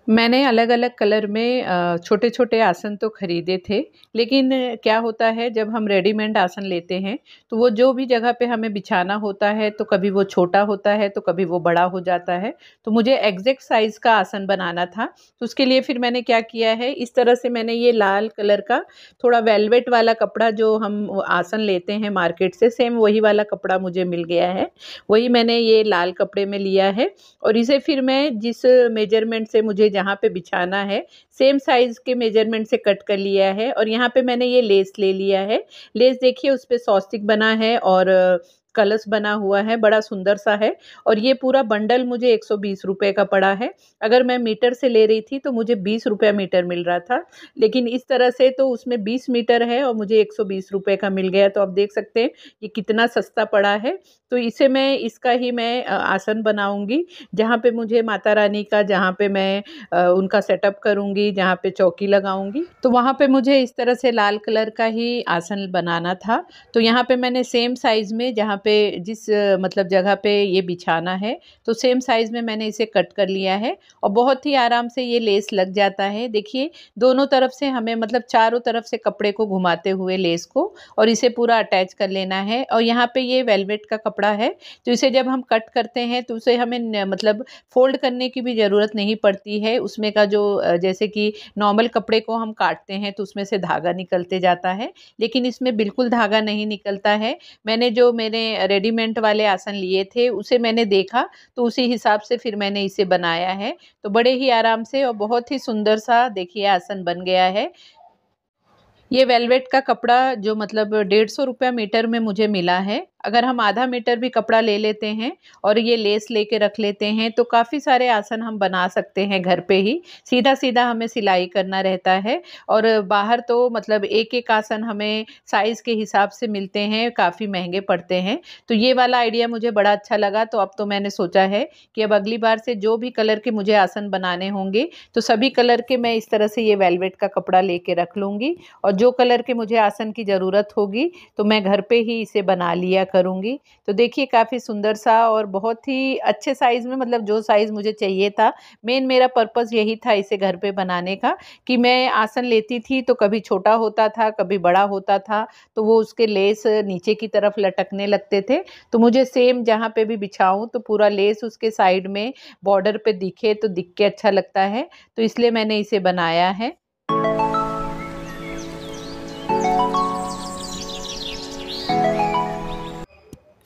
मैंने अलग-अलग कलर में छोटे-छोटे आसन तो खरीदे थे, लेकिन क्या होता है जब हम रेडीमेड आसन लेते हैं, तो वो जो भी जगह पे हमें बिछाना होता है, तो कभी वो छोटा होता है, तो कभी वो बड़ा हो जाता है। तो मुझे एग्ज़ैक्ट साइज़ का आसन बनाना था, तो उसके लिए फिर मैंने क्या किया है, इस तरह से मैंने ये लाल कलर का थोड़ा वेलवेट वाला कपड़ा जो हम आसन लेते हैं मार्केट से, सेम वही वाला कपड़ा मुझे मिल गया है। वही मैंने ये लाल कपड़े में लिया है और इसे फिर मैं जिस मेजरमेंट से मुझे जहाँ पे बिछाना है, सेम साइज़ के मेजरमेंट से कट कर लिया है और यहाँ पे मैंने ये लेस ले लिया है। लेस देखिए उस पे स्वस्तिक बना है और कलश बना हुआ है, बड़ा सुंदर सा है और ये पूरा बंडल मुझे ₹120 का पड़ा है। अगर मैं मीटर से ले रही थी तो मुझे ₹20 मीटर मिल रहा था, लेकिन इस तरह से तो उसमें 20 मीटर है और मुझे ₹120 का मिल गया, तो आप देख सकते हैं ये कितना सस्ता पड़ा है। तो इसे मैं इसका ही मैं आसन बनाऊँगी, जहाँ पे मुझे माता रानी का जहाँ पे मैं उनका सेटअप करूँगी, जहाँ पे चौकी लगाऊँगी, तो वहाँ पे मुझे इस तरह से लाल कलर का ही आसन बनाना था। तो यहाँ पे मैंने सेम साइज़ में जहाँ पे जिस मतलब जगह पे ये बिछाना है, तो सेम साइज़ में मैंने इसे कट कर लिया है और बहुत ही आराम से ये लेस लग जाता है। देखिए, दोनों तरफ से हमें मतलब चारों तरफ से कपड़े को घुमाते हुए लेस को और इसे पूरा अटैच कर लेना है और यहाँ पे ये वेलवेट का कपड़ा है, तो इसे जब हम कट करते हैं तो उसे हमें मतलब फ़ोल्ड करने की भी ज़रूरत नहीं पड़ती है। उसमें का जो जैसे कि नॉर्मल कपड़े को हम काटते हैं तो उसमें से धागा निकलते जाता है, लेकिन इसमें बिल्कुल धागा नहीं निकलता है। मैंने जो मेरे रेडीमेड वाले आसन लिए थे, उसे मैंने देखा, तो उसी हिसाब से फिर मैंने इसे बनाया है। तो बड़े ही आराम से और बहुत ही सुंदर सा देखिए आसन बन गया है। ये वेलवेट का कपड़ा जो मतलब ₹150 मीटर में मुझे मिला है। अगर हम आधा मीटर भी कपड़ा ले लेते हैं और ये लेस लेके रख लेते हैं, तो काफ़ी सारे आसन हम बना सकते हैं घर पे ही। सीधा-सीधा हमें सिलाई करना रहता है और बाहर तो मतलब एक-एक आसन हमें साइज़ के हिसाब से मिलते हैं, काफ़ी महँगे पड़ते हैं। तो ये वाला आइडिया मुझे बड़ा अच्छा लगा, तो अब तो मैंने सोचा है कि अब अगली बार से जो भी कलर के मुझे आसन बनाने होंगे, तो सभी कलर के मैं इस तरह से ये वेलवेट का कपड़ा लेके रख लूँगी और जो कलर के मुझे आसन की ज़रूरत होगी, तो मैं घर पे ही इसे बना लिया करूँगी। तो देखिए काफ़ी सुंदर सा और बहुत ही अच्छे साइज़ में मतलब जो साइज़ मुझे चाहिए था, मेन मेरा पर्पज़ यही था इसे घर पे बनाने का कि मैं आसन लेती थी तो कभी छोटा होता था, कभी बड़ा होता था, तो वो उसके लेस नीचे की तरफ लटकने लगते थे। तो मुझे सेम जहाँ पे भी बिछाऊँ तो पूरा लेस उसके साइड में बॉर्डर पे दिखे तो दिख के अच्छा लगता है, तो इसलिए मैंने इसे बनाया है।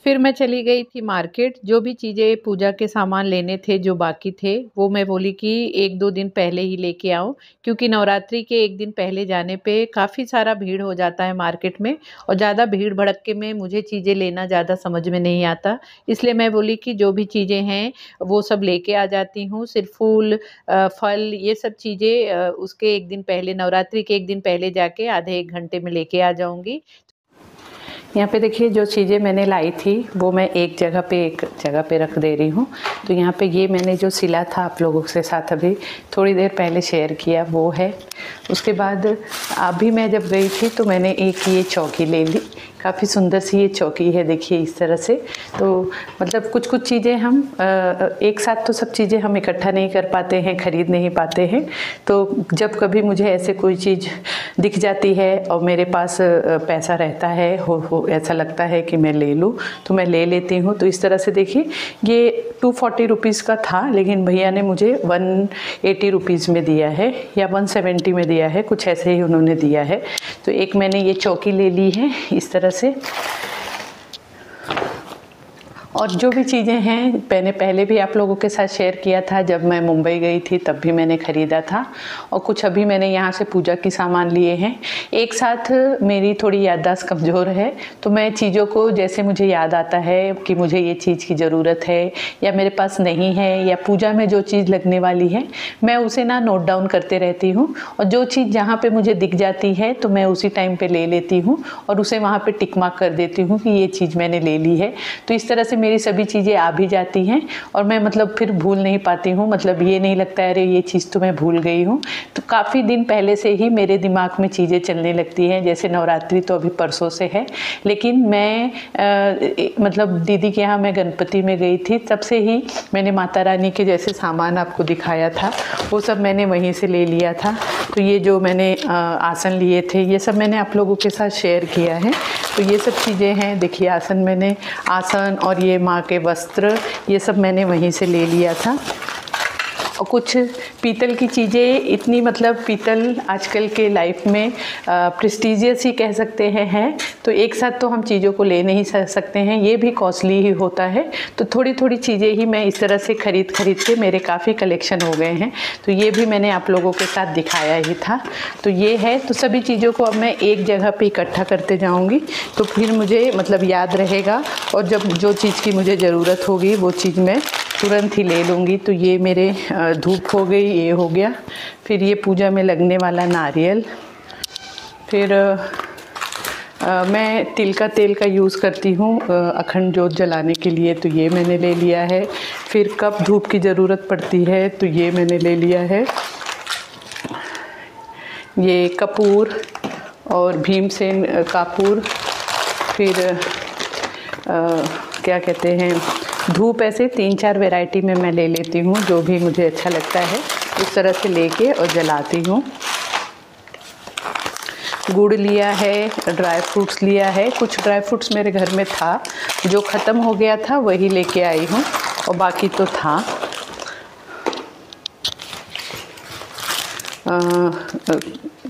फिर मैं चली गई थी मार्केट, जो भी चीज़ें पूजा के सामान लेने थे जो बाकी थे, वो मैं बोली कि 1-2 दिन पहले ही लेके आऊँ, क्योंकि नवरात्रि के 1 दिन पहले जाने पे काफ़ी सारा भीड़ हो जाता है मार्केट में और ज़्यादा भीड़-भड़क्के में मुझे चीज़ें लेना ज़्यादा समझ में नहीं आता। इसलिए मैं बोली कि जो भी चीज़ें हैं, वो सब लेके आ जाती हूँ, सिर्फ़ फूल फल ये सब चीज़ें उसके 1 दिन पहले नवरात्रि के 1 दिन पहले जाके आधे 1 घंटे में लेके आ जाऊँगी। यहाँ पे देखिए जो चीज़ें मैंने लाई थी वो मैं एक जगह पे रख दे रही हूँ। तो यहाँ पे ये मैंने जो सिला था आप लोगों के साथ अभी थोड़ी देर पहले शेयर किया वो है। उसके बाद अभी मैं जब गई थी तो मैंने एक ये चौकी ले ली, काफ़ी सुंदर सी ये चौकी है देखिए इस तरह से। तो मतलब कुछ चीज़ें हम एक साथ तो सब चीज़ें हम इकट्ठा नहीं कर पाते हैं, ख़रीद नहीं पाते हैं। तो जब कभी मुझे ऐसे कोई चीज़ दिख जाती है और मेरे पास पैसा रहता है ऐसा लगता है कि मैं ले लूँ तो मैं ले लेती हूँ। तो इस तरह से देखिए ये 240 रुपीज़ का था, लेकिन भैया ने मुझे 180 रुपीज़ में दिया है या 170 में दिया है, कुछ ऐसे ही उन्होंने दिया है। तो एक मैंने ये चौकी ले ली है इस तरह से। और जो भी चीज़ें हैं मैंने पहले भी आप लोगों के साथ शेयर किया था, जब मैं मुंबई गई थी तब भी मैंने ख़रीदा था और कुछ अभी मैंने यहाँ से पूजा की सामान लिए हैं। एक साथ मेरी थोड़ी याददाश्त कमज़ोर है, तो मैं चीज़ों को जैसे मुझे याद आता है कि मुझे ये चीज़ की ज़रूरत है या मेरे पास नहीं है या पूजा में जो चीज़ लगने वाली है मैं उसे ना नोट डाउन करते रहती हूँ और जो चीज़ जहाँ पर मुझे दिख जाती है तो मैं उसी टाइम पर ले लेती हूँ और उसे वहाँ पर टिक मार्क कर देती हूँ कि ये चीज़ मैंने ले ली है। तो इस तरह से मेरी सभी चीज़ें आ भी जाती हैं और मैं मतलब फिर भूल नहीं पाती हूँ, मतलब ये नहीं लगता है अरे ये चीज़ तो मैं भूल गई हूँ। तो काफ़ी दिन पहले से ही मेरे दिमाग में चीज़ें चलने लगती हैं। जैसे नवरात्रि तो अभी परसों से है, लेकिन मैं मतलब दीदी के यहाँ मैं गणपति में गई थी, तब से ही मैंने माता रानी के जैसे सामान आपको दिखाया था वो सब मैंने वहीं से ले लिया था। तो ये जो मैंने आसन लिए थे ये सब मैंने आप लोगों के साथ शेयर किया है। तो ये सब चीज़ें हैं, देखिए आसन और ये माँ के वस्त्र ये सब मैंने वहीं से ले लिया था। और कुछ पीतल की चीज़ें इतनी, मतलब पीतल आजकल के लाइफ में प्रेस्टीजियस ही कह सकते हैं, तो एक साथ तो हम चीज़ों को ले नहीं सकते हैं, ये भी कॉस्टली ही होता है। तो थोड़ी थोड़ी चीज़ें ही मैं इस तरह से खरीद के मेरे काफ़ी कलेक्शन हो गए हैं। तो ये भी मैंने आप लोगों के साथ दिखाया ही था। तो ये है, तो सभी चीज़ों को अब मैं एक जगह पे इकट्ठा करते जाऊँगी तो फिर मुझे मतलब याद रहेगा, और जब जो चीज़ की मुझे ज़रूरत होगी वो चीज़ मैं तुरंत ही ले लूँगी। तो ये मेरे धूप हो गई, ये हो गया, फिर ये पूजा में लगने वाला नारियल, फिर मैं तिल का तेल का यूज़ करती हूँ अखंड जोत जलाने के लिए, तो ये मैंने ले लिया है। फिर कप धूप की ज़रूरत पड़ती है तो ये मैंने ले लिया है। ये कपूर और भीमसेन कपूर, फिर क्या कहते हैं धूप, ऐसे 3-4 वैरायटी में मैं ले लेती हूँ, जो भी मुझे अच्छा लगता है इस तरह से लेके और जलाती हूँ। गुड़ लिया है, ड्राई फ्रूट्स लिया है, कुछ ड्राई फ्रूट्स मेरे घर में था, जो ख़त्म हो गया था वही लेके आई हूँ और बाकी तो था।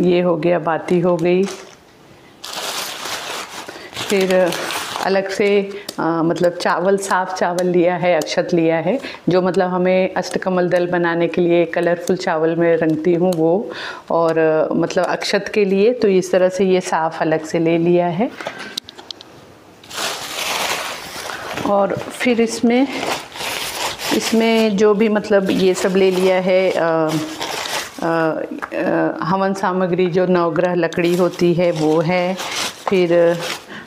ये हो गया, बाती हो गई। फिर अलग से मतलब चावल, साफ़ चावल लिया है, अक्षत लिया है, जो मतलब हमें अष्टकमल दल बनाने के लिए कलरफुल चावल में रंगती हूँ वो, और मतलब अक्षत के लिए तो इस तरह से ये साफ़ अलग से ले लिया है। और फिर इसमें जो भी मतलब ये सब ले लिया है, हवन सामग्री जो नवग्रह लकड़ी होती है वो है, फिर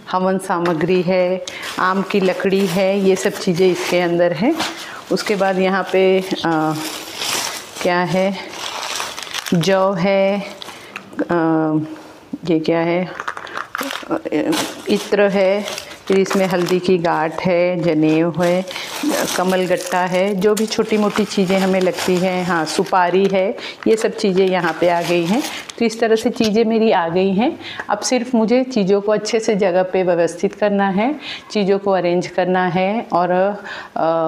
हवन सामग्री है, आम की लकड़ी है, ये सब चीज़ें इसके अंदर हैं। उसके बाद यहाँ पे क्या है, जौ है, ये क्या है, इत्र है, फिर इसमें हल्दी की गांठ है, जनेऊ है, कमल गट्टा है, जो भी छोटी मोटी चीज़ें हमें लगती हैं, हाँ सुपारी है, ये सब चीज़ें यहाँ पे आ गई हैं। तो इस तरह से चीज़ें मेरी आ गई हैं। अब सिर्फ मुझे चीज़ों को अच्छे से जगह पे व्यवस्थित करना है, चीज़ों को अरेंज करना है, और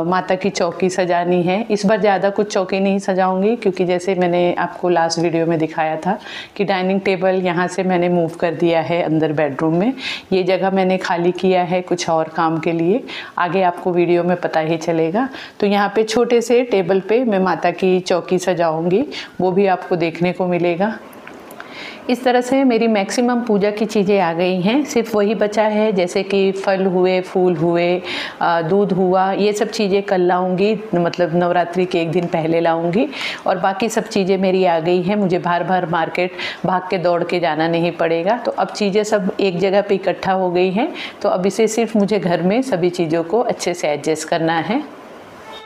माता की चौकी सजानी है। इस बार ज़्यादा कुछ चौकी नहीं सजाऊंगी, क्योंकि जैसे मैंने आपको लास्ट वीडियो में दिखाया था कि डाइनिंग टेबल यहाँ से मैंने मूव कर दिया है अंदर बेडरूम में, ये जगह मैंने खाली किया है कुछ और काम के लिए, आगे आपको वीडियो में पता ही चलेगा। तो यहाँ पे छोटे से टेबल पे मैं माता की चौकी सजाऊंगी, वो भी आपको देखने को मिलेगा। इस तरह से मेरी मैक्सिमम पूजा की चीज़ें आ गई हैं। सिर्फ वही बचा है, जैसे कि फल हुए, फूल हुए, दूध हुआ, ये सब चीज़ें कल लाऊंगी, मतलब नवरात्रि के एक दिन पहले लाऊंगी, और बाकी सब चीज़ें मेरी आ गई हैं। मुझे बार बार मार्केट भाग के दौड़ के जाना नहीं पड़ेगा। तो अब चीज़ें सब एक जगह पे इकट्ठा हो गई हैं, तो अब इसे सिर्फ मुझे घर में सभी चीज़ों को अच्छे से एडजस्ट करना है।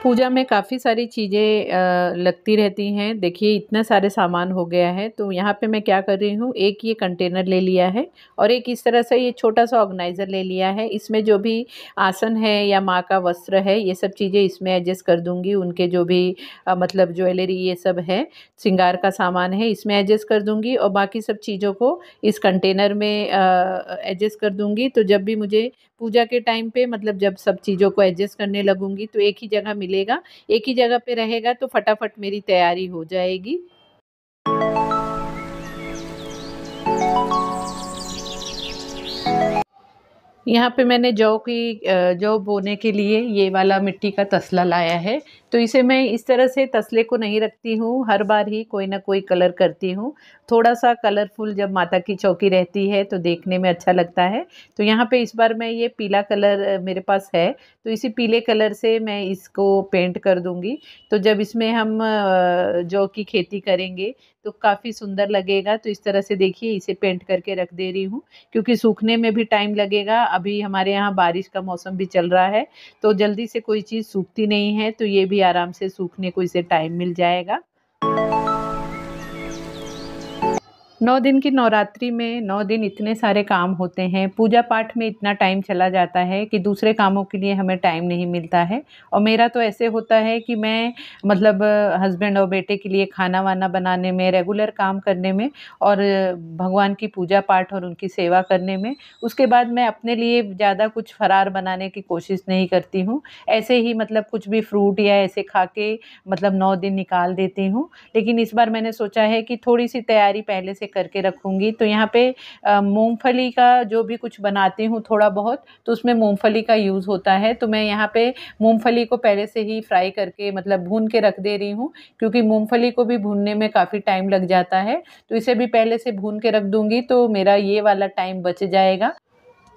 पूजा में काफ़ी सारी चीज़ें लगती रहती हैं। देखिए इतना सारे सामान हो गया है, तो यहाँ पे मैं क्या कर रही हूँ, एक ये कंटेनर ले लिया है और एक इस तरह से ये छोटा सा ऑर्गेनाइज़र ले लिया है। इसमें जो भी आसन है या माँ का वस्त्र है, ये सब चीज़ें इसमें एडजस्ट कर दूँगी। उनके जो भी मतलब ज्वेलरी ये सब है, श्रृंगार का सामान है, इसमें एडजस्ट कर दूँगी, और बाकी सब चीज़ों को इस कंटेनर में एडजस्ट कर दूँगी। तो जब भी मुझे पूजा के टाइम पे, मतलब जब सब चीज़ों को एडजस्ट करने लगूंगी, तो एक ही जगह मिलेगा, एक ही जगह पे रहेगा, तो फटाफट मेरी तैयारी हो जाएगी। यहाँ पे मैंने जौ बोने के लिए ये वाला मिट्टी का तसला लाया है। तो इसे मैं इस तरह से तसले को नहीं रखती हूँ, हर बार ही कोई ना कोई कलर करती हूँ। थोड़ा-सा कलरफुल जब माता की चौकी रहती है तो देखने में अच्छा लगता है। तो यहाँ पे इस बार मैं ये पीला कलर मेरे पास है, तो इसी पीले कलर से मैं इसको पेंट कर दूँगी। तो जब इसमें हम जौ की खेती करेंगे तो काफ़ी सुंदर लगेगा। तो इस तरह से देखिए इसे पेंट करके रख दे रही हूँ, क्योंकि सूखने में भी टाइम लगेगा। अभी हमारे यहाँ बारिश का मौसम भी चल रहा है, तो जल्दी से कोई चीज़ सूखती नहीं है, तो ये भी आराम से सूखने को इसे टाइम मिल जाएगा। 9 दिन की नवरात्रि में 9 दिन इतने सारे काम होते हैं, पूजा-पाठ में इतना टाइम चला जाता है कि दूसरे कामों के लिए हमें टाइम नहीं मिलता है। और मेरा तो ऐसे होता है कि मैं मतलब हस्बैंड और बेटे के लिए खाना-वाना बनाने में, रेगुलर काम करने में और भगवान की पूजा-पाठ और उनकी सेवा करने में, उसके बाद मैं अपने लिए ज़्यादा कुछ फरार बनाने की कोशिश नहीं करती हूँ। ऐसे ही मतलब कुछ भी फ्रूट या ऐसे खा के मतलब 9 दिन निकाल देती हूँ। लेकिन इस बार मैंने सोचा है कि थोड़ी-सी तैयारी पहले से करके रखूँगी। तो यहाँ पे मूँगफली का जो भी कुछ बनाती हूँ थोड़ा बहुत, तो उसमें मूँगफली का यूज़ होता है। तो मैं यहाँ पे मूँगफली को पहले से ही फ्राई करके मतलब भून के रख दे रही हूँ, क्योंकि मूँगफली को भी भूनने में काफ़ी टाइम लग जाता है। तो इसे भी पहले से भून के रख दूँगी, तो मेरा ये वाला टाइम बच जाएगा।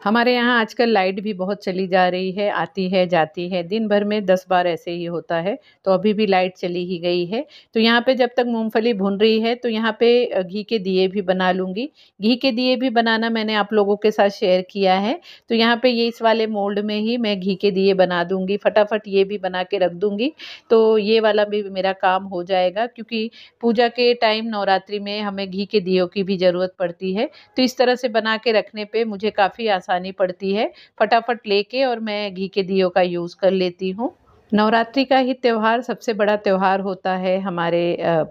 हमारे यहाँ आजकल लाइट भी बहुत चली जा रही है, आती है, जाती है, दिन भर में 10 बार ऐसे ही होता है, तो अभी भी लाइट चली ही गई है। तो यहाँ पे जब तक मूँगफली भुन रही है, तो यहाँ पे घी के दिए भी बना लूँगी। घी के दिए भी बनाना मैंने आप लोगों के साथ शेयर किया है, तो यहाँ पे ये इस वाले मोल्ड में ही मैं घी के दिए बना दूँगी, फटाफट ये भी बना के रख दूँगी, तो ये वाला भी मेरा काम हो जाएगा, क्योंकि पूजा के टाइम नवरात्रि में हमें घी के दियों की भी ज़रूरत पड़ती है। तो इस तरह से बना के रखने पे मुझे काफ़ी आसानी पड़ती है, फटाफट लेके और मैं घी के दियों का यूज़ कर लेती हूँ। नवरात्रि का ही त्योहार सबसे बड़ा त्योहार होता है हमारे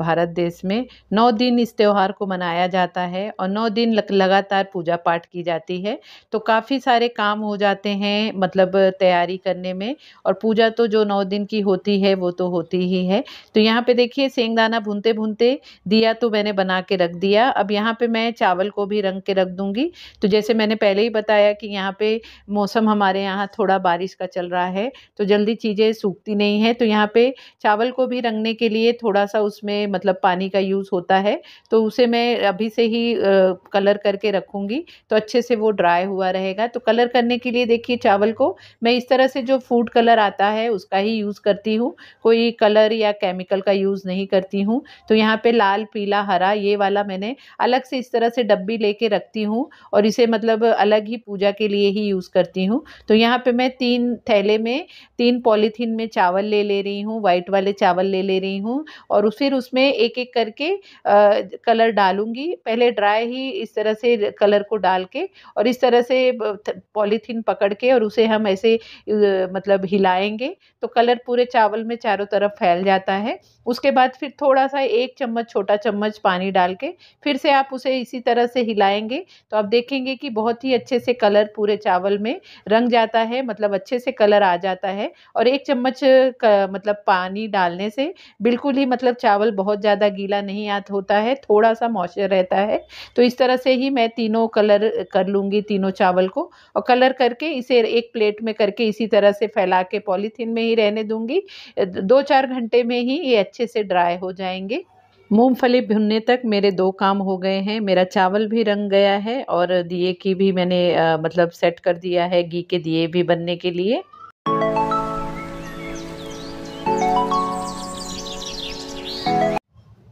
भारत देश में। 9 दिन इस त्योहार को मनाया जाता है और 9 दिन लगातार पूजा पाठ की जाती है। तो काफ़ी सारे काम हो जाते हैं मतलब तैयारी करने में, और पूजा तो जो 9 दिन की होती है वो तो होती ही है। तो यहाँ पे देखिए सेंधदाना भूनते-भूनते दिया तो मैंने बना के रख दिया। अब यहाँ पे मैं चावल को भी रंग के रख दूँगी। तो जैसे मैंने पहले ही बताया कि यहाँ पे मौसम हमारे यहाँ थोड़ा बारिश का चल रहा है, तो जल्दी चीज़ें सूखती नहीं है। तो यहाँ पे चावल को भी रंगने के लिए थोड़ा-सा उसमें मतलब पानी का यूज़ होता है, तो उसे मैं अभी से ही कलर करके रखूँगी, तो अच्छे से वो ड्राई हुआ रहेगा। तो कलर करने के लिए देखिए चावल को मैं इस तरह से जो फूड कलर आता है उसका ही यूज़ करती हूँ, कोई कलर या केमिकल का यूज़ नहीं करती हूँ। तो यहाँ पे लाल, पीला, हरा ये वाला मैंने अलग से इस तरह से डब्बी लेके रखती हूँ और इसे मतलब अलग ही पूजा के लिए ही यूज़ करती हूँ। तो यहाँ पे मैं 3 थैले में 3 पॉलीथीन में चावल ले ले रही हूँ, व्हाइट वाले चावल ले ले रही हूँ और फिर उसमें एक-एक करके कलर डालूँगी। पहले ड्राई ही इस तरह से कलर को डाल के और इस तरह से पॉलीथीन पकड़ के और उसे हम ऐसे मतलब हिलाएँगे, तो कलर पूरे चावल में चारों तरफ फैल जाता है। उसके बाद फिर थोड़ा-सा 1 चम्मच, छोटा चम्मच पानी डाल के फिर से आप उसे इसी तरह से हिलाएँगे, तो आप देखेंगे कि बहुत ही अच्छे से कलर पूरे चावल में रंग जाता है, मतलब अच्छे से कलर आ जाता है। और 1 चम्मच क मतलब पानी डालने से बिल्कुल ही मतलब चावल बहुत ज़्यादा गीला नहीं होता है, थोड़ा-सा मॉइस्चर रहता है। तो इस तरह से ही मैं तीनों कलर कर लूँगी, तीनों चावल को, और कलर करके इसे एक प्लेट में करके इसी तरह से फैला के पॉलीथीन में ही रहने दूँगी। 2-4 घंटे में ही ये अच्छे से ड्राई हो जाएँगे। मूँगफली भुनने तक मेरे 2 काम हो गए हैं। मेरा चावल भी रंग गया है और दिए की भी मैंने मतलब सेट कर दिया है घी के दिए भी बनने के लिए।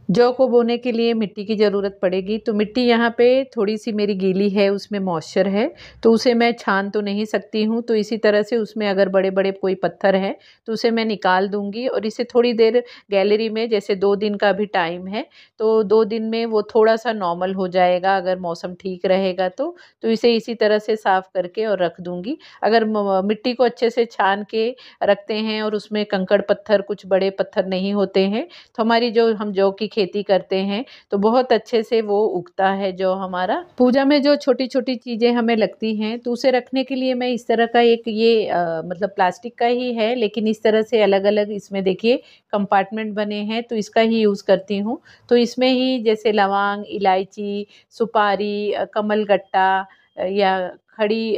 जौ को बोने के लिए मिट्टी की ज़रूरत पड़ेगी, तो मिट्टी यहाँ पे थोड़ी-सी मेरी गीली है, उसमें मॉइस्चर है, तो उसे मैं छान तो नहीं सकती हूँ, तो इसी तरह से उसमें अगर बड़े-बड़े कोई पत्थर हैं, तो उसे मैं निकाल दूँगी और इसे थोड़ी देर गैलरी में, जैसे 2 दिन का भी टाइम है, तो 2 दिन में वो थोड़ा-सा नॉर्मल हो जाएगा अगर मौसम ठीक रहेगा तो। तो इसे इसी तरह से साफ़ करके और रख दूँगी। अगर मिट्टी को अच्छे से छान के रखते हैं और उसमें कंकड़-पत्थर, कुछ बड़े पत्थर नहीं होते हैं, तो हमारी जो हम जौ की खेती करते हैं तो बहुत अच्छे से वो उगता है जौ हमारा। पूजा में जो छोटी-छोटी चीज़ें हमें लगती हैं तो उसे रखने के लिए मैं इस तरह का एक ये मतलब प्लास्टिक का ही है, लेकिन इस तरह से अलग-अलग इसमें देखिए कंपार्टमेंट बने हैं, तो इसका ही यूज़ करती हूँ। तो इसमें ही जैसे लौंग, इलायची, सुपारी, कमलगट्टा या खड़ी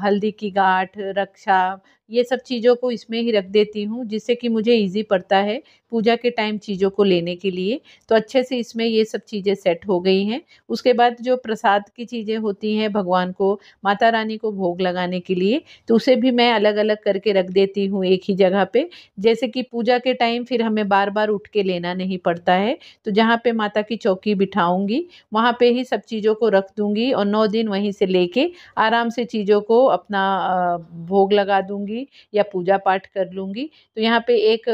हल्दी की गाँठ, रक्षा, ये सब चीज़ों को इसमें ही रख देती हूँ, जिससे कि मुझे ईज़ी पड़ता है पूजा के टाइम चीज़ों को लेने के लिए। तो अच्छे से इसमें ये सब चीज़ें सेट हो गई हैं। उसके बाद जो प्रसाद की चीज़ें होती हैं भगवान को, माता रानी को भोग लगाने के लिए, तो उसे भी मैं अलग-अलग करके रख देती हूँ एक ही जगह पे। जैसे कि पूजा के टाइम फिर हमें बार-बार उठ के लेना नहीं पड़ता है। तो जहाँ पे माता की चौकी बिठाऊँगी, वहाँ पे ही सब चीज़ों को रख दूँगी और 9 दिन वहीं से लेके आराम से चीज़ों को अपना भोग लगा दूँगी या पूजा पाठ कर लूँगी। तो यहाँ पे एक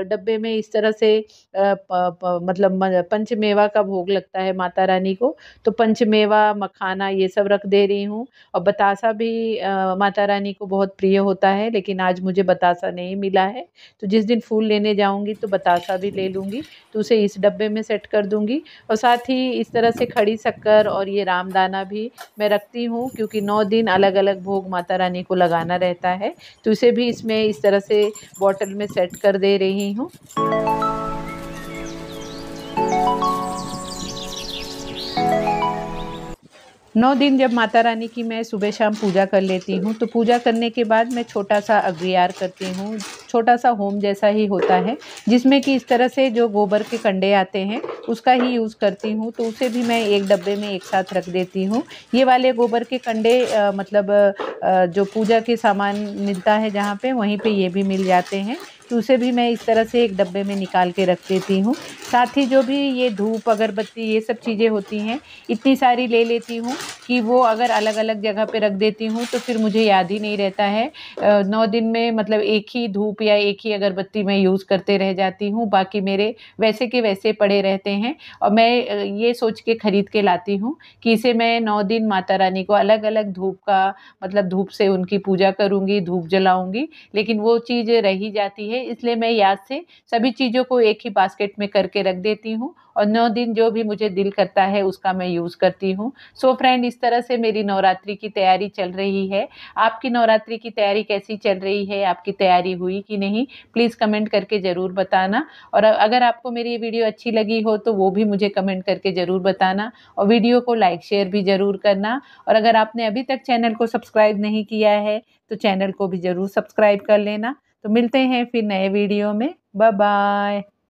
डब्बे में इस तरह से मतलब पंचमेवा का भोग लगता है माता रानी को, तो पंचमेवा, मखाना ये सब रख दे रही हूँ। और बतासा भी माता रानी को बहुत प्रिय होता है, लेकिन आज मुझे बतासा नहीं मिला है, तो जिस दिन फूल लेने जाऊँगी तो बतासा भी ले लूँगी, तो उसे इस डब्बे में सेट कर दूँगी। और साथ ही इस तरह से खड़ी शक्कर और ये रामदाना भी मैं रखती हूँ, क्योंकि 9 दिन अलग-अलग भोग माता रानी को लगाना रहता है, तो इसे भी इसमें इस तरह से बॉटल में सेट कर दे रही हूँ। 9 दिन जब माता रानी की मैं सुबह शाम पूजा कर लेती हूँ, तो पूजा करने के बाद मैं छोटा-सा अग्नियार करती हूँ। छोटा-सा होम जैसा ही होता है, जिसमें कि इस तरह से जो गोबर के कंडे आते हैं, उसका ही यूज़ करती हूँ, तो उसे भी मैं एक डब्बे में एक साथ रख देती हूँ। ये वाले गोबर के कंडे मतलब जो पूजा के सामान मिलता है जहाँ पे, वहीं पे ये भी मिल जाते हैं, तो उसे भी मैं इस तरह से एक डब्बे में निकाल के रख देती हूँ। साथ ही जो भी ये धूप, अगरबत्ती ये सब चीज़ें होती हैं, इतनी सारी ले लेती हूँ कि वो अगर अलग-अलग जगह पे रख देती हूँ तो फिर मुझे याद ही नहीं रहता है। 9 दिन में मतलब एक ही धूप या एक ही अगरबत्ती मैं यूज़ करते रह जाती हूँ, बाकी मेरे वैसे के वैसे पड़े रहते हैं। और मैं ये सोच के खरीद के लाती हूँ कि इसे मैं 9 दिन माता रानी को अलग-अलग धूप का मतलब धूप से उनकी पूजा करूँगी, धूप जलाऊँगी, लेकिन वो चीज़ रह ही जाती है, इसलिए मैं याद से सभी चीज़ों को एक ही बास्केट में करके रख देती हूँ और 9 दिन जो भी मुझे दिल करता है उसका मैं यूज़ करती हूँ। सो फ्रेंड, इस तरह से मेरी नवरात्रि की तैयारी चल रही है। आपकी नवरात्रि की तैयारी कैसी चल रही है? आपकी तैयारी हुई कि नहीं? प्लीज़ कमेंट करके ज़रूर बताना। और अगर आपको मेरी ये वीडियो अच्छी लगी हो तो वो भी मुझे कमेंट करके ज़रूर बताना और वीडियो को लाइक शेयर भी ज़रूर करना। और अगर आपने अभी तक चैनल को सब्सक्राइब नहीं किया है तो चैनल को भी ज़रूर सब्सक्राइब कर लेना। तो मिलते हैं फिर नए वीडियो में। Bye bye.